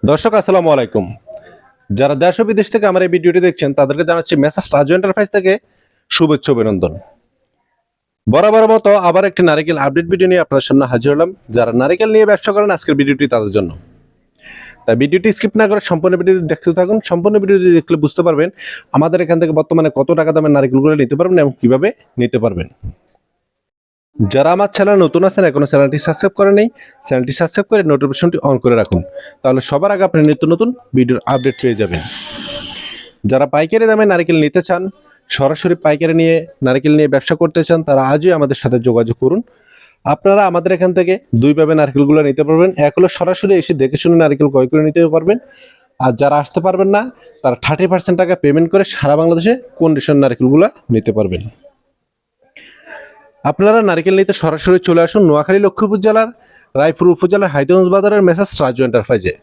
দর্শক আসসালামু আলাইকুম। যারা দেশ ও বিদেশ থেকে আমার এই ভিডিওটি দেখছেন তাদেরকে জানাচ্ছি মেসার্স রাজু এন্টারপ্রাইজ থেকে শুভেচ্ছা অভিনন্দন। বরাবর মতো আবার একটি নারিকেল আপডেট ভিডিও নিয়ে আপনার সামনে হাজির হলাম। যারা নারিকেল নিয়ে ব্যবসা করেন আজকের ভিডিওটি তাদের জন্য। তাই ভিডিওটি স্কিপ না করে সম্পূর্ণ ভিডিওটি দেখতে থাকুন। সম্পূর্ণ ভিডিওটি দেখলে বুঝতে পারবেন আমাদের এখান থেকে বর্তমানে কত টাকা দামের নারিকেলগুলো নিতে পারবেন এবং কিভাবে নিতে পারবেন। যারা আমার চ্যানেল নতুন আছেন এখনো চ্যানেলটি সাবস্ক্রাইব করেন নাই, চ্যানেলটি সাবস্ক্রাইব করে নোটিফিকেশনটি অন করে রাখুন, তাহলে সবার আগে আপনি নিত্য নতুন ভিডিওর আপডেট পেয়ে যাবেন। যারা পাইকারি দামে নারকেল নিতে চান, সরাসরি পাইকারি নিয়ে নারকেল নিয়ে ব্যবসা করতে চান, তারা আজই আমাদের সাথে যোগাযোগ করুন। আপনারা আমাদের এখান থেকে দুইভাবে নারকেলগুলো নিতে পারবেন। এক হলো সরাসরি এসে দেখে শুনে নারকেল ক্রয় করে নিতে পারবেন, আর যারা আসতে পারবেন না তারা 30% টাকা পেমেন্ট করে সারা বাংলাদেশে কন্ডিশন নারকেলগুলো নিতে পারবেন। আপনারা নারকেল নিতে সরাসরি চলে আসুন নোয়াখালী লক্ষ্মীপুর জেলার রায়পুর উপজেলার হাইদগঞ্জ বাজারের মেসার্স রাজু এন্টারপ্রাইজে,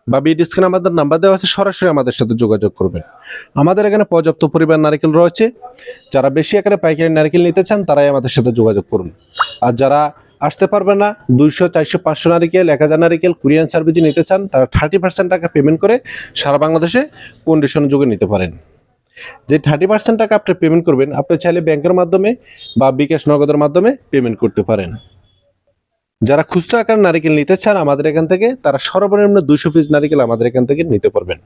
বা ভিডিও স্ক্রিনে আমাদের নাম্বার দেওয়া আছে, সরাসরি আমাদের সাথে যোগাযোগ করবেন। আমাদের এখানে পর্যাপ্ত পরিমাণ নারকেল রয়েছে। যারা বেশি আকারে পাইকারি নারকেল নিতে চান তারাই আমাদের সাথে যোগাযোগ করুন। আর যারা আসতে পারবে না, 200, 400, 500 নারিকেল, 1000 নারিকেল কুরিয়ান সার্ভিসে নিতে চান, তারা 30% টাকা পেমেন্ট করে সারা বাংলাদেশে কন্ডিশন যোগে নিতে পারেন। যে 30% টাকা আপনি পেমেন্ট করবেন, আপনি চাইলে ব্যাংকের মাধ্যমে বা বিকাশ নগদের মাধ্যমে পেমেন্ট করতে পারেন। যারা খুচরা আকার নারিকেল নিতে চান আমাদের এখান থেকে, তারা সর্বনিম্ন 200 পিস নারিকেল আমাদের এখান থেকে নিতে পারবেন।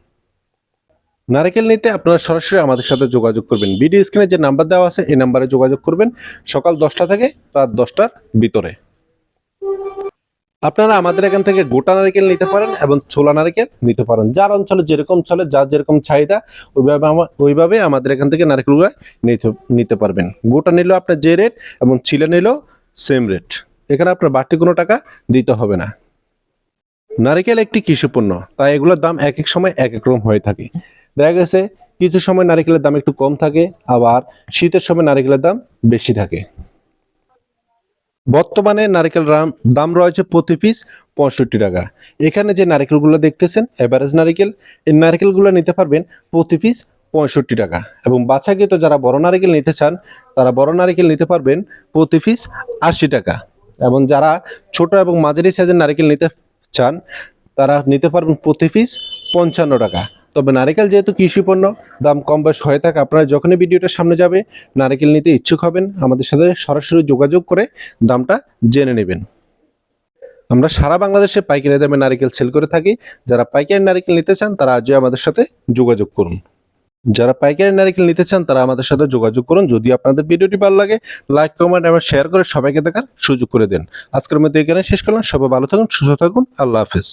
নারিকেল নিতে আপনারা সরাসরি আমাদের সাথে যোগাযোগ করবেন। ভিডিও স্ক্রিনে যে নাম্বার দেওয়া আছে এই নাম্বারে যোগাযোগ করবেন সকাল 10টা থেকে রাত 10টার ভিতরে। আপনারা আমাদের এখান থেকে গোটা নারিকেল নিতে পারেন এবং ছোলা নারিকেল নিতে পারেন। যার অঞ্চলে যেরকম চলে, যার যেরকম চাহিদা ওইভাবে আমাদের এখান থেকে নারিকেলগুলো নিতে পারবেন। গোটা নিলেও আপনার যে রেট এবং ছিলে নিলেও সেম রেট। এখানে আপনার বাড়তি কোনো টাকা দিতে হবে না। নারিকেল একটি কৃষি পণ্য, তাই এগুলোর দাম এক এক সময় এক এক রকম হয়ে থাকে। দেখা গেছে কিছু সময় নারিকেলের দাম একটু কম থাকে, আবার শীতের সময় নারিকেলের দাম বেশি থাকে। বর্তমানে নারিকেল দাম রয়েছে প্রতি পিস 65 টাকা। এখানে যে নারিকেলগুলো দেখতেছেন এভারেজ নারিকেল, এই নারিকেলগুলো নিতে পারবেন প্রতি পিস 65 টাকা। এবং বাছাকৃত যারা বড় নারিকেল নিতে চান তারা বড় নারিকেল নিতে পারবেন প্রতি পিস 80 টাকা। এবং যারা ছোট এবং মাঝারি সাইজের নারিকেল নিতে চান তারা নিতে পারবেন প্রতি পিস 55 টাকা। তবে নারিকেল যেহেতু কৃষি পণ্য, দাম কম বেশ হয়ে থাকে। আপনারা যখনই ভিডিওটা সামনে যাবে নারিকেল নিতে ইচ্ছুক হবেন, আমাদের সাথে সরাসরি যোগাযোগ করে দামটা জেনে নেবেন। আমরা সারা বাংলাদেশে পাইকারি দামে নারিকেল সেল করে থাকি। যারা পাইকারি নারিকেল নিতে চান তারা আজই আমাদের সাথে যোগাযোগ করুন। যারা পাইকারি নারিকেল নিতে চান তারা আমাদের সাথে যোগাযোগ করুন। যদি আপনাদের ভিডিওটি ভালো লাগে লাইক, কমেন্ট এবং শেয়ার করে সবাইকে দেখার সুযোগ করে দেন। আজকের মধ্যে এখানে শেষ করলাম। সবাই ভালো থাকুন, সুস্থ থাকুন। আল্লাহ হাফেজ।